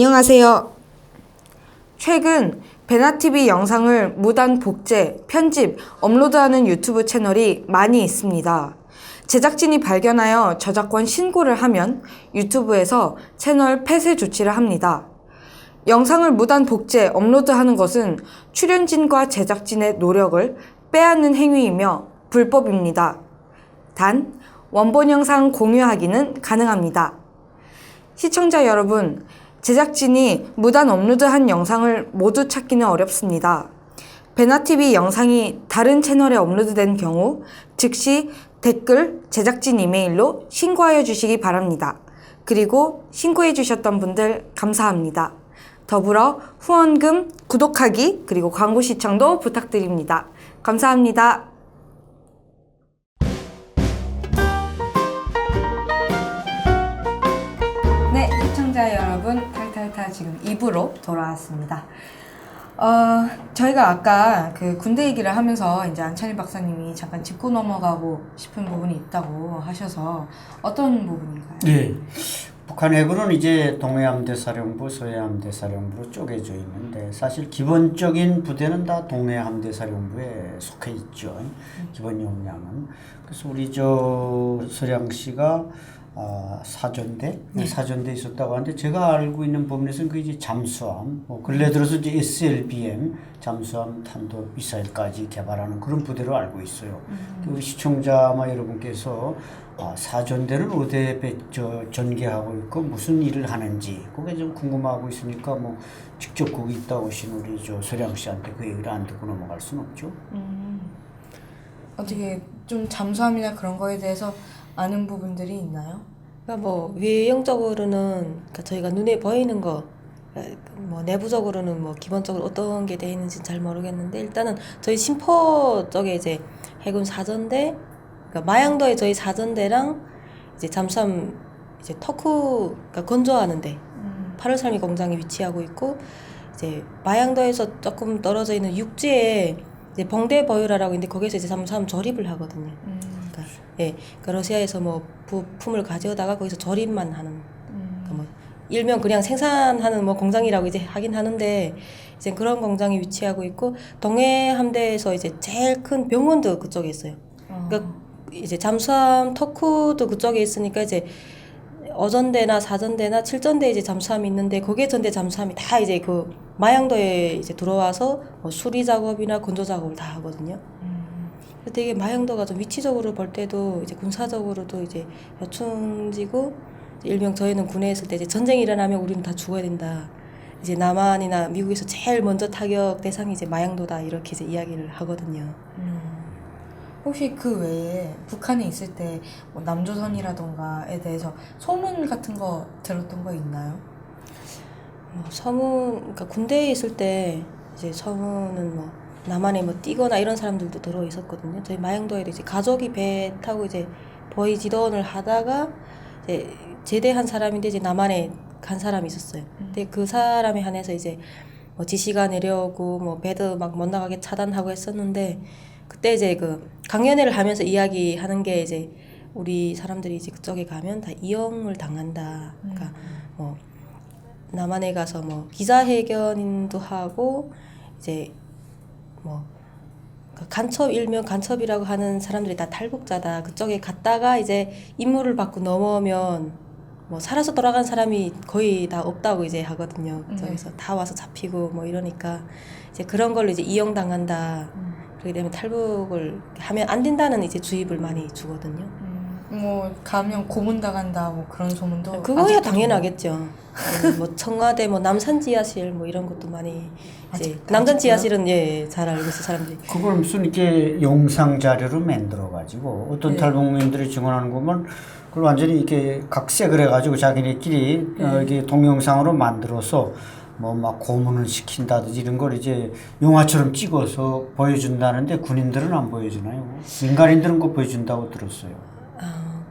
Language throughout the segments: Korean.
안녕하세요. 최근 베나TV 영상을 무단 복제, 편집, 업로드하는 유튜브 채널이 많이 있습니다. 제작진이 발견하여 저작권 신고를 하면 유튜브에서 채널 폐쇄 조치를 합니다. 영상을 무단 복제, 업로드하는 것은 출연진과 제작진의 노력을 빼앗는 행위이며 불법입니다. 단, 원본 영상 공유하기는 가능합니다. 시청자 여러분, 제작진이 무단 업로드한 영상을 모두 찾기는 어렵습니다. 베나TV 영상이 다른 채널에 업로드된 경우 즉시 댓글, 제작진 이메일로 신고하여 주시기 바랍니다. 그리고 신고해 주셨던 분들 감사합니다. 더불어 후원금, 구독하기, 그리고 광고 시청도 부탁드립니다. 감사합니다. 네, 시청자 여러분, 탈탈탈 지금 2부로 돌아왔습니다. 저희가 아까 그 군대 얘기를 하면서 이제 안찬희 박사님이 잠깐 짚고 넘어가고 싶은 부분이 있다고 하셔서 어떤 부분인가요? 네. 북한 해군은 이제 동해함대사령부, 서해함대사령부로 쪼개져 있는데 사실 기본적인 부대는 다 동해함대사령부에 속해 있죠. 기본 역량은. 그래서 우리 서량시가 사전대 있었다고 하는데 제가 알고 있는 범위에서는 그 이제 잠수함, 근래 들어서 이제 SLBM 잠수함 탄도 미사일까지 개발하는 그런 부대로 알고 있어요. 우리 시청자 아마 여러분께서 사전대는 어디에 전개하고 있고 무슨 일을 하는지 그게 좀 궁금하고 있으니까 뭐 직접 거기 있다 오신 우리 서량 씨한테 그 얘기를 안 듣고 넘어갈 수는 없죠. 어떻게 좀 잠수함이나 그런 거에 대해서 아는 부분들이 있나요? 그러니까 뭐 외형적으로는 그러니까 저희가 눈에 보이는 거, 뭐 내부적으로는 뭐 기본적으로 어떤 게 돼 있는지 잘 모르겠는데 일단은 저희 심포 쪽에 이제 해군 사전대, 그러니까 마양도에 저희 사전대랑 이제 잠수함 이제 터크 그러니까 건조하는데 8월3일 공장이 위치하고 있고 이제 마양도에서 조금 떨어져 있는 육지에 이제 봉대 보유라라고 있는데 거기서 이제 잠수함 조립을 하거든요. 그러니까 러시아에서 뭐 부품을 가져다가 거기서 조립만 하는, 그러니까 뭐 일명 그냥 생산하는 뭐 공장이라고 이제 하긴 하는데 이제 그런 공장이 위치하고 있고 동해 함대에서 이제 제일 큰 병원도 그쪽에 있어요. 그러니까 이제 잠수함 터크도 그쪽에 있으니까 이제 어전대나 사전대나 칠전대 이제 잠수함이 있는데 거기에 전대 잠수함이 다 이제 그 마양도에 이제 들어와서 뭐 수리 작업이나 건조 작업을 다 하거든요. 되게 마양도가 좀 위치적으로 볼 때도 이제 군사적으로도 이제 요충지고 일명 저희는 군에 있을 때 이제 전쟁이 일어나면 우리는 다 죽어야 된다. 이제 남한이나 미국에서 제일 먼저 타격 대상이 이제 마양도다 이렇게 이제 이야기를 하거든요. 혹시 그 외에 북한에 있을 때 뭐 남조선이라던가에 대해서 소문 같은 거 들었던 거 있나요? 소문, 그러니까 군대에 있을 때 이제 소문은 뭐 남한에 뭐 뛰거나 이런 사람들도 들어 있었거든요. 저희 마양도에도 이제 가족이 배 타고 이제 보이 지도원을 하다가 이제 제대한 사람인데 이제 남한에 간 사람이 있었어요. 근데 그 사람에 한해서 이제 뭐 지시가 내려오고 뭐 배도 막 못 나가게 차단하고 했었는데 그때 이제 그 강연회를 하면서 이야기하는 게 이제 우리 사람들이 이제 그쪽에 가면 다 이용을 당한다. 그러니까 뭐 남한에 가서 뭐 기자회견도 하고 이제 뭐 간첩 일명 간첩이라고 하는 사람들이 다 탈북자다. 그쪽에 갔다가 이제 임무를 받고 넘어오면 뭐 살아서 돌아간 사람이 거의 다 없다고 이제 하거든요. 그래서 다 와서 잡히고 뭐 이러니까 이제 그런 걸로 이제 이용당한다. 그렇게 되면 탈북을 하면 안 된다는 이제 주입을 많이 주거든요. 뭐 가면 고문당한다 뭐 그런 소문도 그거야 당연하겠죠. 뭐 청와대 뭐 남산 지하실 뭐 이런 것도 많이 이제 남산 지하실은 잘 알고 있어 사람들이. 그걸 무슨 이렇게 영상 자료로 만들어 가지고 어떤 탈북민들이 증언하는 거면 그걸 완전히 이렇게 각색을 해가지고 자기네끼리 이게 동영상으로 만들어서 뭐 막 고문을 시킨다든지 이런 걸 이제 영화처럼 찍어서 보여준다는데 군인들은 안 보여주나요? 민간인들은 그거 보여준다고 들었어요.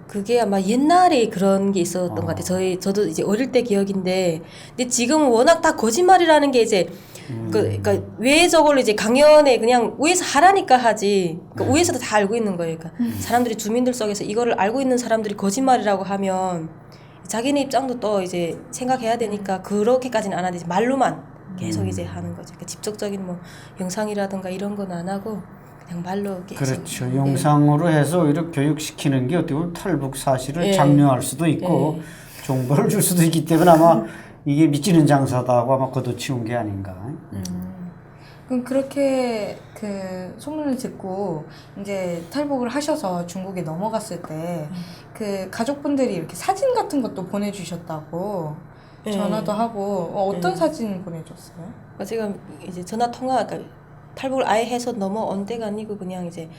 그게 아마 옛날에 그런 게 있었던 것 같아요. 저도 이제 어릴 때 기억인데, 근데 지금은 워낙 다 거짓말이라는 게 이제, 그러니까 왜 저걸 이제 강연에 그냥 위에서 하라니까 하지, 그러니까 위에서도 다 알고 있는 거예요. 그러니까 사람들이 주민들 속에서 이거를 알고 있는 사람들이 거짓말이라고 하면 자기네 입장도 또 이제 생각해야 되니까 그렇게까지는 안 하는데 말로만 계속 이제 하는 거죠. 그러니까 직접적인 뭐 영상이라든가 이런 건 안 하고 그냥 말로 계속. 그렇죠. 영상으로 해서 오히려 교육시키는 게 어떻게 보면 탈북 사실을 예. 장려할 수도 있고 정보를 줄 수도 있기 때문에 아마 이게 미치는 장사다 하고 아마 걷어치운 게 아닌가. 그럼 그렇게 그 소문을 듣고 이제 탈북을 하셔서 중국에 넘어갔을 때 그 가족분들이 이렇게 사진 같은 것도 보내주셨다고 예. 전화도 하고 어떤 예. 사진 보내줬어요? 그러니까 제가 이제 전화 통화, 그러니까 탈북을 아예 해서 넘어온 때가 아니고 그냥 이제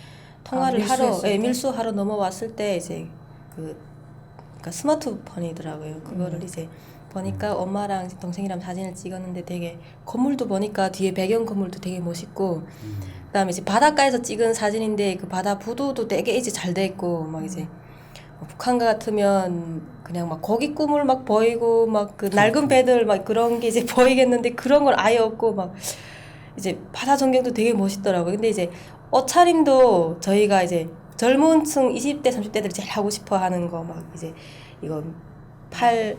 통화를 하러, 밀수했을 때? 밀수하러 넘어왔을 때 이제 그러니까 스마트폰이더라고요. 그거를 이제 보니까 엄마랑 이제 동생이랑 사진을 찍었는데 되게 건물도 보니까 뒤에 배경 건물도 되게 멋있고 그다음에 이제 바닷가에서 찍은 사진인데 그 바다 부두도 되게 이제 잘 돼 있고 막 이제 뭐 북한 같으면 그냥 막 고기 꿈을 막 보이고 막 그 낡은 배들 막 그런 게 이제 보이겠는데 그런 건 아예 없고 막 이제 바다 전경도 되게 멋있더라고요. 근데 이제 옷차림도 저희가 이제 젊은 층 20대 30대들이 제일 하고 싶어 하는 거 막 이제 이거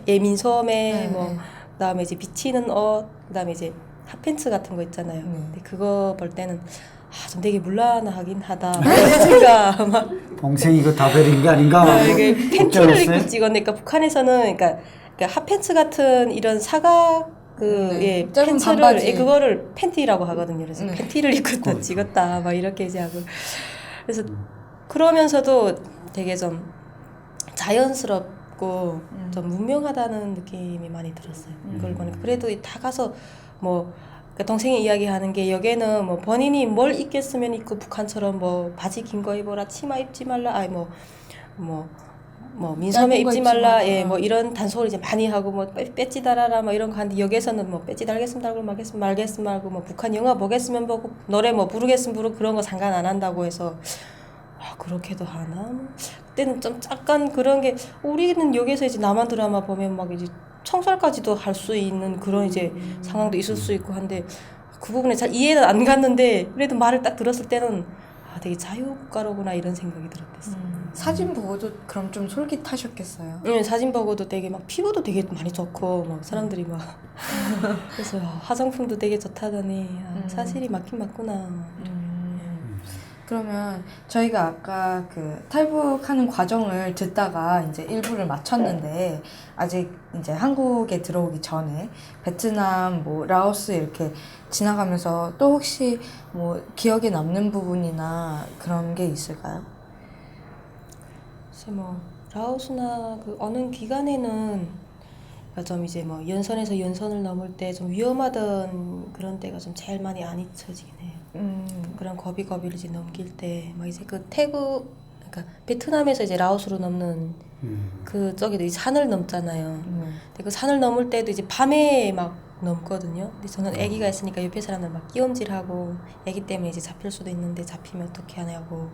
민소매 뭐 그다음에 이제 비치는 옷 그다음에 이제 핫팬츠 같은 거 있잖아요. 근데 그거 볼 때는 좀 되게 물란하긴 하다. 제가 막 동생이 이거 다 버린 게 아닌가? 이게 팬티를 입고 찍었으니까 북한에서는 그러니까 핫팬츠 같은 이런 사각 예, 짧은 팬츠를 반바지. 그거를 팬티라고 하거든요. 그래서 네. 팬티를 입고 또 찍었다 막 이렇게 이제 하고 그래서 그러면서도 되게 좀 자연스럽고 좀 문명하다는 느낌이 많이 들었어요. 그걸 보니까 그래도 다 가서 뭐 그러니까 동생이 이야기하는 게 여기는 뭐 본인이 뭘 입겠으면 입고 북한처럼 뭐 바지 긴 거 입어라 치마 입지 말라 아니 뭐 민소매 짧은 거 입지 입지 말라 마. 예 뭐 이런 단속을 이제 많이 하고 뭐 배지 달아라 뭐 이런 거 하는데 여기에서는 뭐 배지 달겠으면 달고 말겠으면 말고 뭐 북한 영화 보겠으면 보고 노래 뭐 부르겠으면 부르고 그런 거 상관 안 한다고 해서 그렇게도 하나? 그때는 좀 약간 그런 게 우리는 여기서 이제 남한 드라마 보면 막 이제 청살까지도 할 수 있는 그런 이제 상황도 있을 수 있고 한데 그 부분에 잘 이해는 안 갔는데 그래도 말을 딱 들었을 때는 되게 자유국가로구나 이런 생각이 들었댔어요. 사진 보고도 그럼 좀 솔깃하셨겠어요. 사진 보고도 되게 막 피부도 되게 많이 좋고 막 사람들이 막 그래서 화장품도 되게 좋다더니 사실이 맞긴 맞구나. 그러면 저희가 아까 그 탈북하는 과정을 듣다가 이제 일부를 마쳤는데 아직 이제 한국에 들어오기 전에 베트남, 뭐 라오스 이렇게 지나가면서 또 혹시 뭐 기억에 남는 부분이나 그런 게 있을까요? 글쎄 뭐 라오스나 그 어느 기간에는 좀 이제 뭐 연선에서 연선을 넘을 때 좀 위험하던 그런 때가 좀 제일 많이 안 잊혀지긴 해요. 그런 고비고비를 이제 넘길 때 막 이제 그 태국 그러니까 베트남에서 이제 라오스로 넘는 그 저기도 이제 산을 넘잖아요. 근데 그 산을 넘을 때도 이제 밤에 막 넘거든요. 근데 저는 아기가 있으니까 옆에 사람들 막 끼엄질하고 아기 때문에 이제 잡힐 수도 있는데 잡히면 어떻게 하냐고.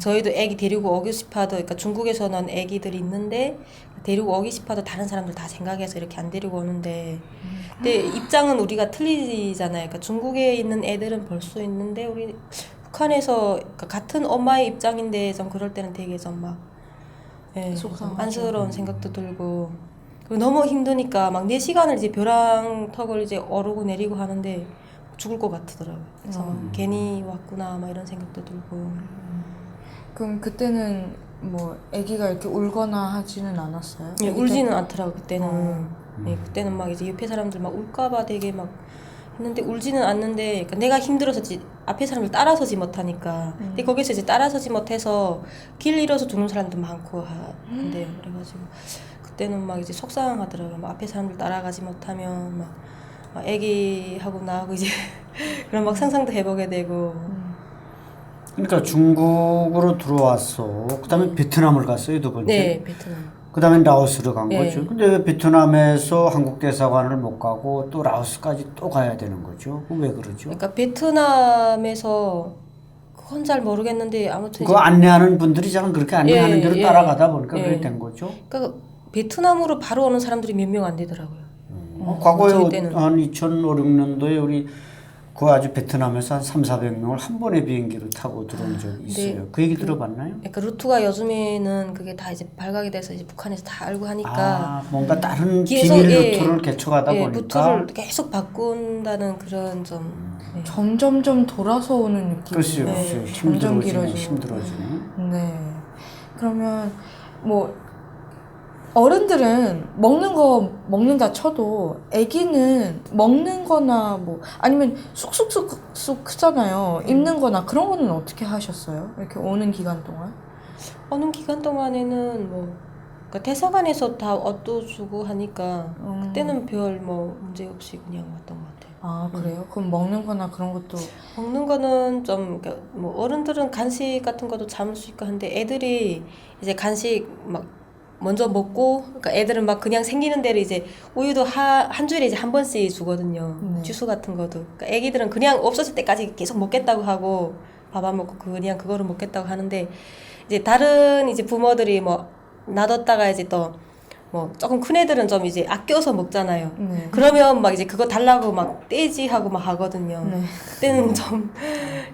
저희도 애기 데리고 오고 싶어도 그러니까 중국에서는 애기들이 있는데 데리고 오기 싶어도 다른 사람들 다 생각해서 이렇게 안 데리고 오는데 근데 입장은 우리가 틀리잖아요. 그러니까 중국에 있는 애들은 볼 수 있는데 우리 북한에서 그러니까 같은 엄마의 입장인데 좀 그럴 때는 되게 좀 막 속상하죠. 안쓰러운 생각도 들고 그리고 너무 힘드니까 막 4시간을 이제 벼랑턱을 이제 오르고 내리고 하는데 죽을 것 같더라고요. 그래서 괜히 왔구나 막 이런 생각도 들고 그럼 그때는 뭐 아기가 이렇게 울거나 하지는 않았어요? 예, 아기 울지는 때? 않더라고 그때는. 예, 그때는 막 이제 옆에 사람들 막 울까봐 되게 막 했는데 울지는 않는데 그러니까 내가 힘들어서 앞에 사람들 따라서지 못하니까. 근데 거기서 이제 따라서지 못해서 길 잃어서 죽는 사람도 많고 한데요. 그래가지고 그때는 막 이제 속상하더라고요. 막 앞에 사람들 따라가지 못하면 막 애기하고 나하고 이제 그런 막 상상도 해보게 되고. 그러니까 중국으로 들어왔어. 그다음에 베트남을 갔어요, 두 번째. 네, 베트남. 그다음에 라오스로 간 네. 거죠. 근데 왜 베트남에서 한국 대사관을 못 가고 또 라오스까지 또 가야 되는 거죠? 왜 그러죠? 그러니까 베트남에서 그건 잘 모르겠는데 아무튼 그거 안내하는 분들이 저는 그렇게 안내하는 예, 대로 예. 따라가다 보니까 예. 그렇게 된 거죠. 그러니까 베트남으로 바로 오는 사람들이 몇 명 안 되더라고요. 과거에 저희 때는. 한 2005, 6년도에 우리 그 아주 베트남에서 한 3,400명을 한 번에 비행기로 타고 들어온 적이 있어요. 네. 그 얘기 들어봤나요? 그러니까 루트가 요즘에는 그게 다 이제 발각이 돼서 이제 북한에서 다 알고 하니까 아, 뭔가 다른 계속, 비밀 예, 루트를 개척하다 예, 보니까 루트를 계속 바꾼다는 그런 좀 네. 점점점 돌아서 오는 느낌이 글쎄요, 네. 글쎄요. 점점 힘들어지네, 길어지고. 힘들어지네. 네. 그러면 뭐 어른들은 먹는 거 먹는다 쳐도 아기는 먹는 거나 뭐 아니면 쑥쑥쑥쑥 크잖아요. 입는 거나 그런 거는 어떻게 하셨어요? 이렇게 오는 기간 동안? 어느 기간 동안에는 뭐 그러니까 대사관에서 다 얻어주고 하니까 그때는 별 뭐 문제 없이 그냥 왔던 것 같아요. 아, 그래요? 그럼 먹는 거나 그런 것도 먹는 거는 좀 그러니까 뭐 어른들은 간식 같은 것도 참을 수 있고 한데 애들이 이제 간식 막 먼저 먹고 그러니까 애들은 막 그냥 생기는 대로 이제 우유도 한 주일에 이제 한 번씩 주거든요. 네. 주스 같은 것도. 그러니까 애기들은 그냥 없어질 때까지 계속 먹겠다고 하고 밥 안 먹고 그냥 그거를 먹겠다고 하는데 이제 다른 이제 부모들이 뭐 놔뒀다가 이제 또 뭐 조금 큰 애들은 좀 이제 아껴서 먹잖아요. 네. 그러면 막 이제 그거 달라고 막 떼지 하고 막 하거든요. 네. 그때는 좀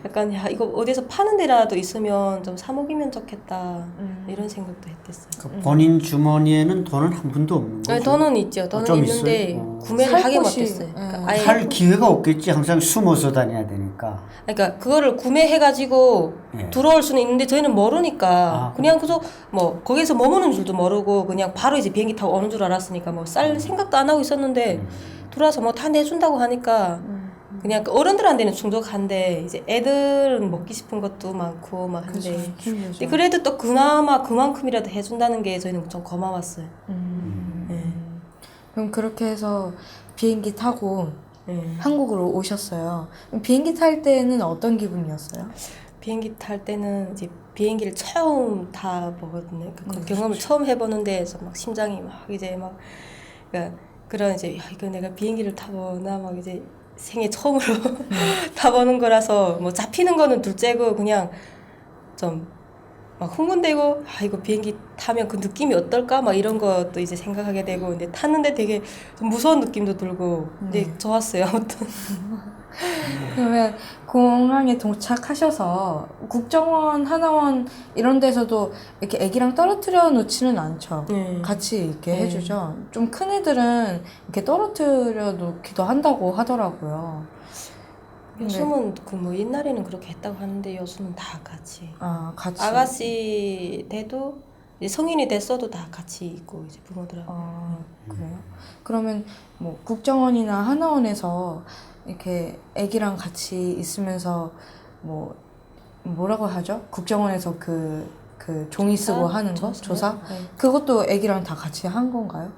약간 야 이거 어디서 파는 데라도 있으면 좀 사 먹이면 좋겠다 이런 생각도 했댔어요. 그 본인 주머니에는 돈은 한 푼도 없는 거죠? 네, 돈은 있죠. 돈은 좀 있는데 있어요? 구매를 살 하게 곳이, 못했어요. 예. 그러니까 아예 살 기회가 없겠지. 항상 숨어서 다녀야 되니까. 그러니까 그거를 구매해가지고 예. 들어올 수는 있는데 저희는 모르니까 아, 그냥 그래서 뭐 거기서 머무는 줄도 모르고 그냥 바로 이제 비행기 타고 오는 줄 알았으니까 뭐 쌀 생각도 안 하고 있었는데 들어와서 뭐 다 내준다고 하니까 그냥 그 어른들한테는 충족한데 이제 애들은 먹기 싶은 것도 많고 막 그죠. 한데 힘들죠. 근데 그래도 또 그나마 그만큼이라도 해준다는 게 저희는 좀 고마웠어요. 네. 그럼 그렇게 해서 비행기 타고 네. 한국으로 오셨어요. 그럼 비행기 탈 때는 어떤 기분이었어요? 비행기 탈 때는 이제 비행기를 처음 타보거든요. 그 경험을 처음 해보는데 막 심장이 막 이제 막 그러니까 그런 이제 야, 이거 내가 비행기를 타보나 막 이제 생애 처음으로 타보는 거라서 뭐 잡히는 거는 둘째고 그냥 좀 막 흥분되고 아 이거 비행기 타면 그 느낌이 어떨까 막 이런 것도 이제 생각하게 되고 근데 탔는데 되게 좀 무서운 느낌도 들고 근데 좋았어요 아무튼. 그러면 공항에 도착하셔서 국정원, 하나원 이런 데서도 이렇게 애기랑 떨어뜨려 놓지는 않죠. 네. 같이 이렇게 네. 해주죠. 좀 큰 애들은 이렇게 떨어뜨려 놓기도 한다고 하더라고요. 요즘은 그 뭐 옛날에는 그렇게 했다고 하는데 요즘은 다 같이 아, 같이. 아가씨 돼도 이제 성인이 됐어도 다 같이 있고 이제 부모들하고 그래요? 그러면 뭐 국정원이나 하나원에서 이렇게 애기랑 같이 있으면서 뭐 뭐라고 하죠? 국정원에서 그 종이 쓰고 하는 거? 조사? 네. 그것도 애기랑 다 같이 한 건가요?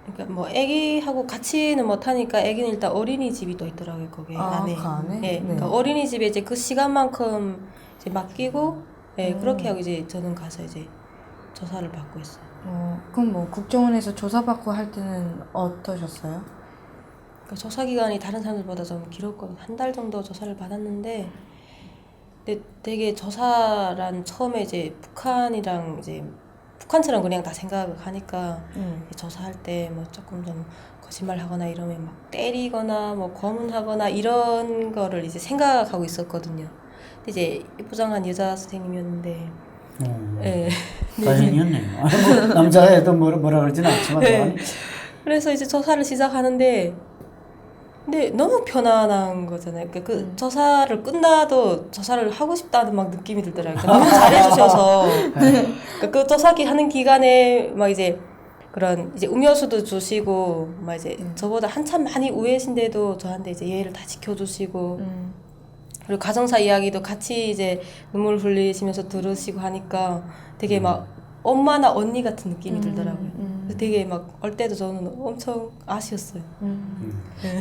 그러니까 뭐 애기하고 같이는 못 하니까 애기는 일단 어린이집이 또 있더라고요 거기 아, 안에. 그 안에? 네. 네. 그러니까 어린이집에 이제 그 시간만큼 이제 맡기고 그렇게 하고 이제 저는 가서 이제 조사를 받고 있어요. 그럼 뭐 국정원에서 조사받고 할 때는 어떠셨어요? 그러니까 조사 기간이 다른 사람들보다 좀 길었거든요. 한 달 정도 조사를 받았는데 근데 되게 조사란 처음에 이제 북한이랑 이제 북한처럼 그냥 다 생각하니까 조사할 때 뭐 조금 좀 거짓말하거나 이러면 막 때리거나 뭐 고문하거나 이런 거를 이제 생각하고 있었거든요. 근데 이제 예쁘장한 여자 선생님이었는데 예. 다행이었네요. 뭐 남자가 해도 뭐라 그러지는 않지만 네. 그래서 이제 조사를 시작하는데 근데 너무 편안한 거잖아요. 그러니까 그 조사를 끝나도 조사를 하고 싶다는 막 느낌이 들더라고요. 그러니까 너무 잘해주셔서 그러니까 그 조사기 하는 기간에 막 이제 그런 이제 음료수도 주시고 막 이제 저보다 한참 많이 우애신데도 저한테 이제 예의를 다 지켜주시고 그리고 가정사 이야기도 같이 이제 눈물 흘리시면서 들으시고 하니까 되게 막 엄마나 언니 같은 느낌이 들더라고요. 그래서 되게 막 올 때도 저는 엄청 아쉬웠어요.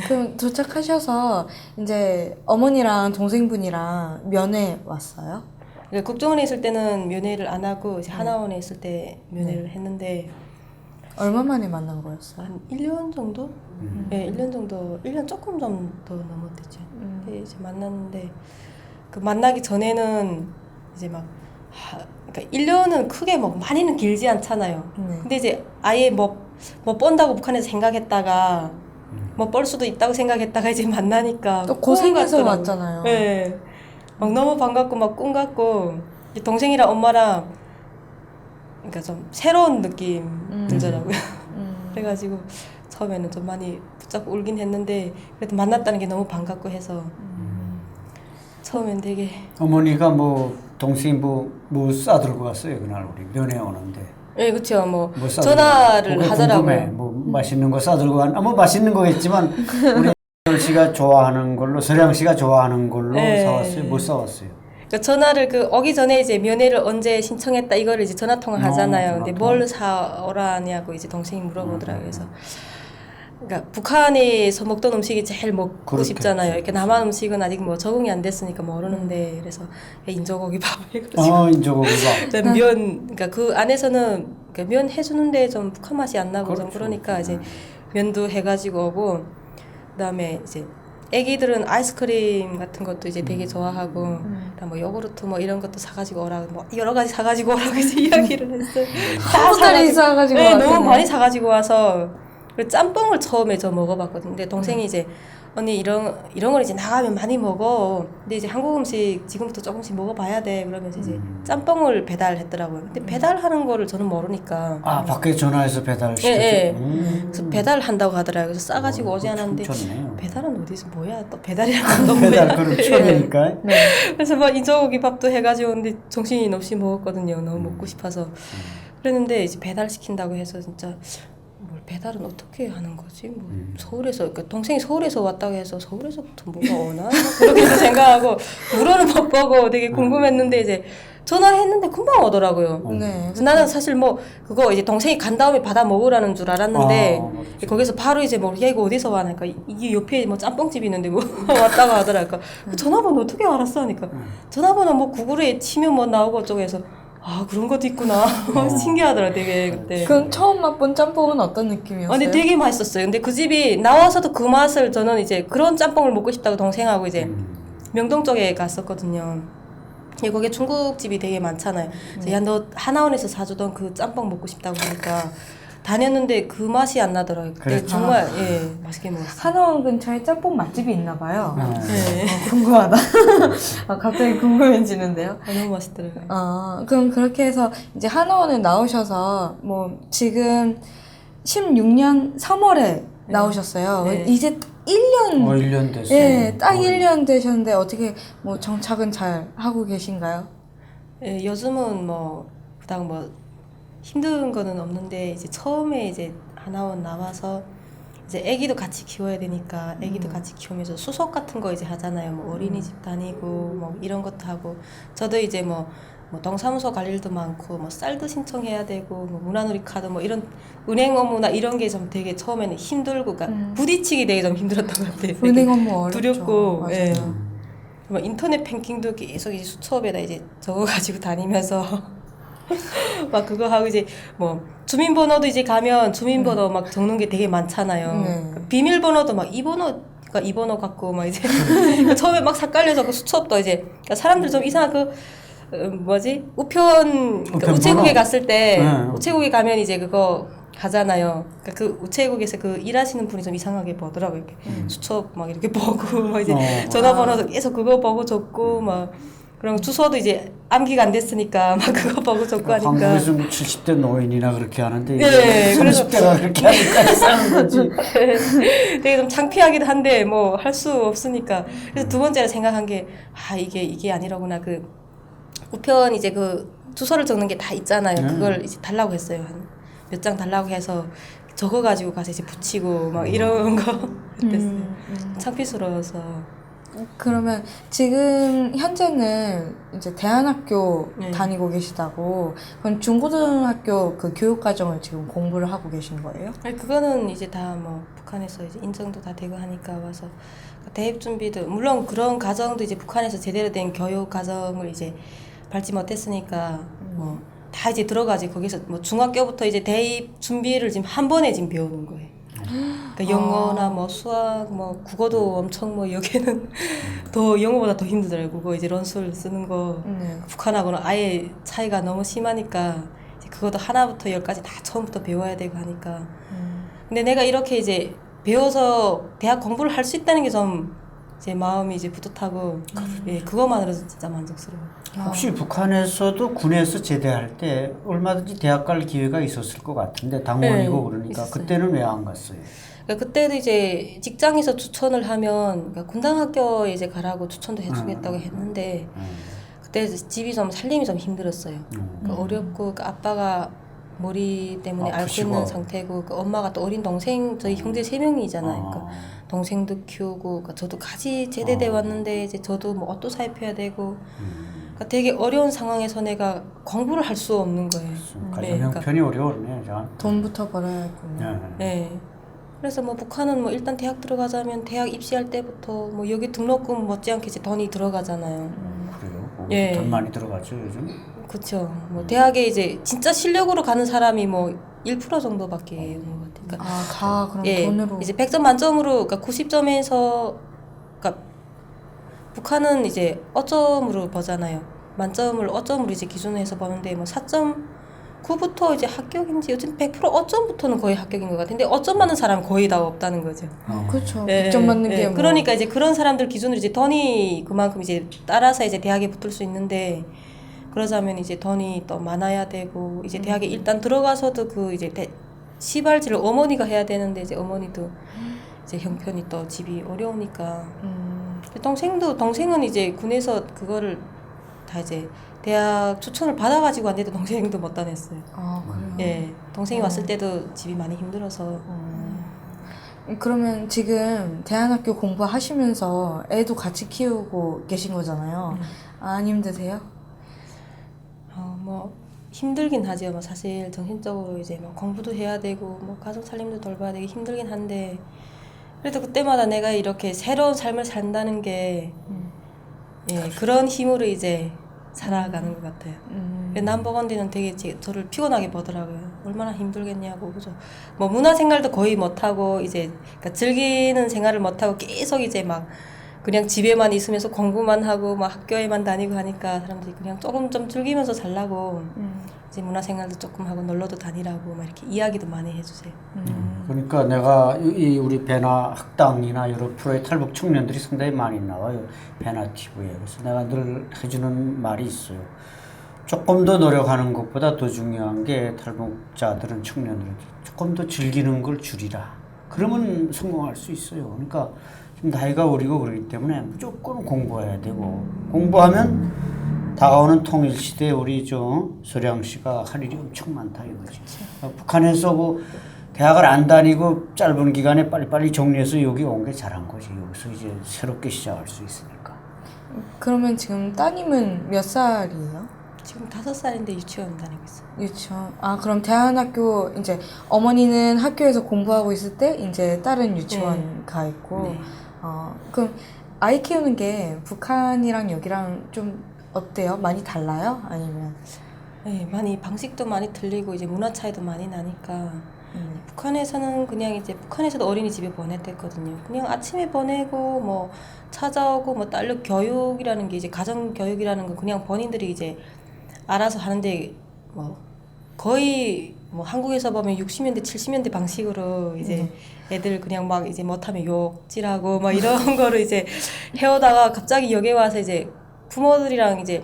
그럼 도착하셔서 이제 어머니랑 동생분이랑 면회 왔어요? 그러니까 국정원에 있을 때는 면회를 안 하고 이제 하나원에 있을 때 면회를 했는데 얼마 만에 만난 거였어요? 한 1년 정도? 네, 1년 정도, 1년 조금 좀 더 넘었댔죠. 근데 이제 만났는데 그 만나기 전에는 이제 막 그러니까 1년은 크게 뭐 많이는 길지 않잖아요. 네. 근데 이제 아예 못 본다고 북한에서 생각했다가 뭐 뻘 수도 있다고 생각했다가 이제 만나니까 또 고생해서 꿈 같더라고요. 왔잖아요. 네. 막 너무 반갑고 막 꿈 같고 이 동생이랑 엄마랑 그러니까 좀 새로운 느낌 들더라고요. 그래가지고 처음에는 좀 많이 붙잡고 울긴 했는데 그래도 만났다는 게 너무 반갑고 해서 처음엔 되게 어머니가 뭐 동생이 뭐 싸들고 왔어요 그날 우리 면회 오는데. 예 그렇죠 뭐 뭐 싸들고 전화를 그게 하더라고요. 궁금해. 뭐 맛있는 거 싸들고 뭐 맛있는 거겠지만 우리 설 씨가 좋아하는 걸로 서량 씨가 좋아하는 걸로 네. 사왔어요. 뭐 싸왔어요? 그러니까 전화를 그 오기 전에 이제 면회를 언제 신청했다 이거를 이제 전화 통화 하잖아요. 근데 전화 뭘 사오라냐고 이제 동생이 물어보더라고요. 그래서 그러니까 북한에서 먹던 음식이 제일 먹고 그렇겠지. 싶잖아요. 이렇게 남한 음식은 아직 뭐 적응이 안 됐으니까 모르는데 그래서 인조고기 밥 해가지고 인조고기가. 면 그러니까 그 안에서는 그러니까 면 해주는데 좀 북한 맛이 안 나고 좀 그렇죠. 그러니까 이제 면도 해가지고 오고 그다음에 이제 애기들은 아이스크림 같은 것도 이제 되게 좋아하고 그다음 뭐 요구르트 뭐 이런 것도 사가지고 오라고 뭐 여러 가지 사가지고 오라고 이제 이야기를 했어요. 다 한달이 싸가지고 네, 왔잖아요. 너무 많이 사가지고 와서 그리고 짬뽕을 처음에 저 먹어봤거든요. 근데 동생이 이제 언니 이런 걸 이제 나가면 많이 먹어. 근데 이제 한국 음식 지금부터 조금씩 먹어봐야 돼. 그러면서 이제 짬뽕을 배달했더라고요. 근데 배달하는 거를 저는 모르니까. 아 밖에 전화해서 배달시켰죠. 예, 예. 그래서 배달한다고 하더라고요. 그래서 싸가지고 오지 그거 않았는데 참 좋네요. 배달은 어디서 뭐야? 또 배달이라는 건 배달 뭐야? 그럼 처음이니까. 그래서 막 인조고기 밥도 해가지고 근데 정신이 없이 먹었거든요. 너무 먹고 싶어서. 그랬는데 이제 배달 시킨다고 해서 진짜 뭘 배달은 어떻게 하는 거지? 뭐 서울에서 그러니까 동생이 서울에서 왔다고 해서 서울에서부터 뭐가 오나? 막 그렇게 생각하고 물어는 못 보고 되게 궁금했는데 이제 전화했는데 금방 오더라고요. 네. 그래서 나는 사실 뭐 그거 이제 동생이 간 다음에 받아 먹으라는 줄 알았는데 그렇죠. 거기서 바로 이제 뭐 야 이거 어디서 와? 하니까 이게 옆에 뭐 짬뽕집 있는데 뭐 왔다고 하더라니까 전화번호 어떻게 알았어? 하니까 전화번호 뭐 구글에 치면 뭐 나오고 어쩌고 해서 아 그런 것도 있구나 신기하더라 되게 그때. 그럼 처음 맛본 짬뽕은 어떤 느낌이었어요? 근데 되게 맛있었어요. 근데 그 집이 나와서도 그 맛을 저는 이제 그런 짬뽕을 먹고 싶다고 동생하고 이제 명동 쪽에 갔었거든요. 예, 거기 중국집이 되게 많잖아요. 그래서 야, 너 하나원에서 사주던 그 짬뽕 먹고 싶다고 하니까 다녔는데 그 맛이 안 나더라고요. 그때 그랬죠. 정말 예 맛있게 먹었어요. 한원 근처에 짬뽕 맛집이 있나 봐요. 네. 궁금하다. 갑자기 궁금해지는데요. 아, 너무 맛있더라고요. 그럼 그렇게 해서 이제 한원에 나오셔서 뭐 지금 16년 3월에 나오셨어요. 네. 이제 1년 1년 됐어요. 예, 딱 1년 되셨는데 어떻게 뭐 정착은 잘 하고 계신가요? 예, 요즘은 뭐 그닥 뭐 힘든 거는 없는데 이제 처음에 이제 하나원 나와서 이제 아기도 같이 키워야 되니까 아기도 같이 키우면서 수속 같은 거 이제 하잖아요. 뭐 어린이집 다니고 뭐 이런 것도 하고 저도 이제 뭐 동사무소 갈 일도 많고 뭐 쌀도 신청해야 되고 뭐 문화놀이 카드 뭐 이런 은행 업무나 이런 게 좀 되게 처음에는 힘들고 그러니까 부딪히기 되게 좀 힘들었던 것 같아요. 은행 업무 어렵죠. 두렵고 맞아요. 예. 뭐 인터넷 뱅킹도 계속 이제 수첩에다 이제 적어가지고 다니면서 막 그거 하고 이제 뭐 주민번호도 이제 가면 주민번호 막 적는 게 되게 많잖아요. 네. 비밀번호도 막 이 번호 갖고 막 이제 그러니까 처음에 막 삭갈려서 그 수첩도 이제 그러니까 사람들 좀 이상한 그 뭐지 우편 그러니까 우편 우체국에 번호? 갔을 때 네. 우체국에 가면 이제 그거 하잖아요. 그러니까 그 우체국에서 그 일하시는 분이 좀 이상하게 보더라고요. 이렇게 수첩 막 이렇게 보고 막 이제 전화번호도 계속 그거 보고 적고 막 그럼 주소도 이제 암기가 안 됐으니까 막 그거 보고 적고 하니까 한국에서 70대 노인이나 그렇게 하는데 네, 이제 30대가 그렇게 하니까 이상한 거지. 되게 좀 창피하기도 한데 뭐 할 수 없으니까 그래서 두 번째로 생각한 게 아 이게 아니라구나 그 우편 이제 그 주소를 적는 게 다 있잖아요. 그걸 이제 달라고 했어요. 한 몇 장 달라고 해서 적어가지고 가서 이제 붙이고 막 이런 거 됐어요. 창피스러워서. 그러면 지금 현재는 이제 대안학교 네. 다니고 계시다고 그럼 중고등학교 그 교육과정을 지금 공부를 하고 계신 거예요? 아니, 그거는 이제 다 뭐 북한에서 이제 인정도 다 되고 하니까 와서 대입 준비도 물론 그런 과정도 이제 북한에서 제대로 된 교육 과정을 이제 밟지 못했으니까 뭐 다 이제 들어가지 거기서 뭐 중학교부터 이제 대입 준비를 지금 한 번에 지금 배우는 거예요. 그러니까 영어나 뭐 수학 뭐 국어도 엄청 뭐 여기는 더 영어보다 더 힘들더라고요. 국어 이제 론술 쓰는 거 네. 북한하고는 아예 차이가 너무 심하니까 이제 그것도 하나부터 열까지 다 처음부터 배워야 되고 하니까 근데 내가 이렇게 이제 배워서 대학 공부를 할 수 있다는 게 좀 제 마음이 이제 뿌듯하고 예, 그것만으로도 진짜 만족스러워요. 혹시 북한에서도 군에서 제대할 때 얼마든지 대학 갈 기회가 있었을 것 같은데 당원이고 네, 그러니까 있었어요. 그때는 왜 안 갔어요? 그러니까 그때도 이제 직장에서 추천을 하면 그러니까 군단학교에 이제 가라고 추천도 해주겠다고 했는데 그때 집이 좀 살림이 좀 힘들었어요. 그러니까 어렵고 그 아빠가 머리 때문에 앓고 아프시고. 있는 상태고 그 엄마가 또 어린 동생 저희 형제 3명이잖아요. 그러니까 아. 동생도 키우고 그러니까 저도 같이 제대돼 왔는데 이제 저도 뭐 옷도 사입혀야 되고 그러니까 되게 어려운 상황에서 내가 공부를 할 수 없는 거예요. 가정 네, 그러니까 형편이 어려웠네. 자. 돈부터 벌어야 했군요. 네. 네. 그래서 뭐 북한은 뭐 일단 대학 들어가자면 대학 입시할 때부터 뭐 여기 등록금 못지않게 이제 돈이 들어가잖아요. 그래요? 예. 돈 많이 들어가죠 요즘? 그렇죠. 뭐 대학에 이제 진짜 실력으로 가는 사람이 뭐 1% 정도밖에 없는 것 같아요. 그러니까 다 그럼 예, 돈으로. 이제 100점 만점으로 그러니까 90점에서 그러니까 북한은 이제 어점으로 보잖아요. 만점을 어점으로 이제 기준으로 해서 보는데 뭐 4.9부터 이제 합격인지 요즘 100% 어점부터는 거의 합격인 것 같은데 어점 맞는 사람은 거의 다 없다는 거죠. 그렇죠. 예, 100점 맞는 예. 게 뭐. 그러니까 이제 그런 사람들 기준으로 이제 돈이 그만큼 이제 따라서 이제 대학에 붙을 수 있는데 그러자면 이제 돈이 또 많아야 되고 이제 대학에 일단 들어가서도 그 이제 시발지를 어머니가 해야 되는데 이제 어머니도 이제 형편이 또 집이 어려우니까 동생은 이제 군에서 그거를 다 이제 대학 추천을 받아가지고 왔는데 동생도 못 다녔어요. 아 그래요. 예, 동생이 왔을 때도 집이 많이 힘들어서 그러면 지금 대안학교 공부하시면서 애도 같이 키우고 계신 거잖아요. 안 힘드세요? 뭐 힘들긴 하죠. 뭐 사실 정신적으로 이제 뭐 공부도 해야 되고 뭐 가족 살림도 돌봐야 되기 힘들긴 한데 그래도 그때마다 내가 이렇게 새로운 삶을 산다는 게 예, 그런 힘으로 이제 살아가는 것 같아요. 남보건대는 되게 저를 피곤하게 보더라고요. 얼마나 힘들겠냐고. 그죠? 뭐 문화생활도 거의 못하고 이제 그러니까 즐기는 생활을 못하고 계속 이제 막 그냥 집에만 있으면서 공부만 하고 막 학교에만 다니고 하니까 사람들이 그냥 조금 좀 즐기면서 살라고 이제 문화생활도 조금 하고 놀러도 다니라고 막 이렇게 이야기도 많이 해주세요. 그러니까 내가 이 우리 배나 학당이나 여러 프로의 탈북 청년들이 상당히 많이 나와요. 배나 TV에. 그래서 내가 늘 해주는 말이 있어요. 조금 더 노력하는 것보다 더 중요한 게 탈북자들은 청년들은 조금 더 즐기는 걸 줄이라. 그러면 성공할 수 있어요. 그러니까 지금 나이가 어리고 그러기 때문에 무조건 공부해야 되고 공부하면 다가오는 통일시대에 우리 소량 씨가 할 일이 엄청 많다 이거지. 북한에서 그 대학을 안 다니고 짧은 기간에 빨리빨리 정리해서 여기 온 게 잘한 거지. 여기서 이제 새롭게 시작할 수 있으니까. 그러면 지금 따님은 몇 살이에요? 지금 5살인데 유치원 다니고 있어요. 유치원. 아 그럼 대안학교 이제 어머니는 학교에서 공부하고 있을 때 이제 딸은 유치원 가 있고. 네. 그럼 아이 키우는 게 북한이랑 여기랑 좀 어때요? 많이 달라요? 아니면? 네, 많이 방식도 많이 틀리고 이제 문화 차이도 많이 나니까 북한에서는 그냥 이제 북한에서도 어린이집에 보냈댔거든요. 그냥 아침에 보내고 뭐 찾아오고 뭐 딸력 교육이라는 게 이제 가정 교육이라는 건 그냥 본인들이 이제 알아서 하는데 뭐 거의 뭐 한국에서 보면 60년대 70년대 방식으로 이제 애들 그냥 막 이제 못하면 욕질하고 막 이런 거를 이제 해오다가 갑자기 여기 와서 이제 부모들이랑 이제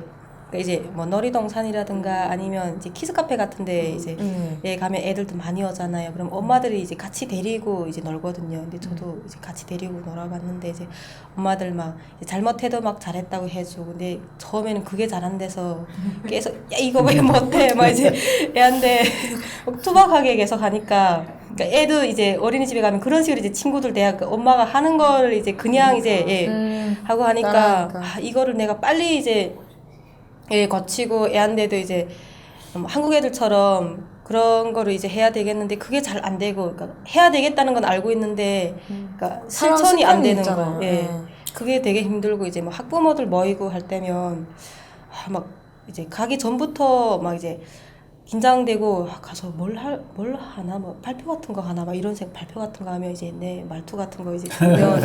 뭐 놀이동산이라든가 아니면 이제 키즈카페 같은데 이제 예 가면 애들도 많이 오잖아요. 그럼 엄마들이 이제 같이 데리고 이제 놀거든요. 근데 저도 이제 같이 데리고 놀아봤는데 이제 엄마들 막 이제 잘못해도 막 잘했다고 해주고 근데 처음에는 그게 잘 안 돼서 계속 야 이거 왜 못해 막 이제 애한테 투박하게 계속 하니까 그러니까 애도 이제 어린이집에 가면 그런 식으로 이제 친구들 대학 엄마가 하는 걸 이제 그냥 이제 예 하고 하니까 따라하니까. 이거를 내가 빨리 이제 예, 거치고 애한테도 이제 한국 애들처럼 그런 거를 이제 해야 되겠는데 그게 잘 안 되고 그러니까 해야 되겠다는 건 알고 있는데 그러니까 실천이 안 되는 거. 예. 그게 되게 힘들고 이제 뭐 학부모들 모이고 할 때면 막 이제 가기 전부터 막 이제 긴장되고 가서 뭘 하나 뭐 발표 같은 거 하나 막 이런 발표 같은 거 하면 이제 내 말투 같은 거 이제 보면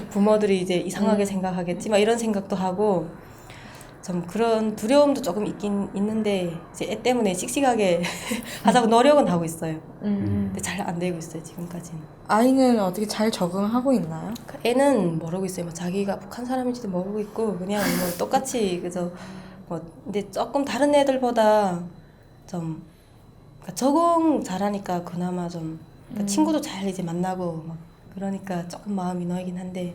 부모들이 이제 이상하게 생각하겠지 막 이런 생각도 하고 좀 그런 두려움도 조금 있긴 있는데 이제 애 때문에 씩씩하게 하자고 노력은 하고 있어요. 근데 잘 안 되고 있어요 지금까지는. 아이는 어떻게 잘 적응하고 있나요? 애는 모르고 있어요. 뭐 자기가 북한 사람인지도 모르고 있고 그냥 뭐 똑같이 그저 뭐 근데 조금 다른 애들보다 좀 그러니까 적응 잘하니까 그나마 좀 그러니까 친구도 잘 이제 만나고 막 그러니까 조금 마음이 놓이긴 한데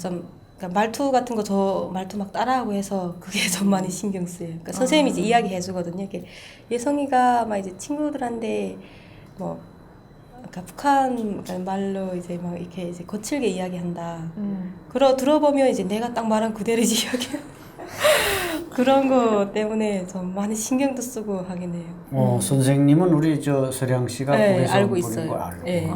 좀 그러니까 말투 같은 거 저 말투 막 따라하고 해서 그게 좀 많이 신경 쓰여요. 그러니까 선생님이 이제 이야기해 주거든요. 이렇게 예성이가 막 이제 친구들한테 뭐 그러니까 북한 말로 이제 막 이렇게 이제 거칠게 이야기한다. 들어보면 이제 내가 딱 말한 그대로 이제 이야기 그런 거 때문에 좀 많이 신경도 쓰고 하긴 해요. 선생님은 우리 저 서량 씨가 네, 북에서 알고 보낸 있어요. 거 알고. 네.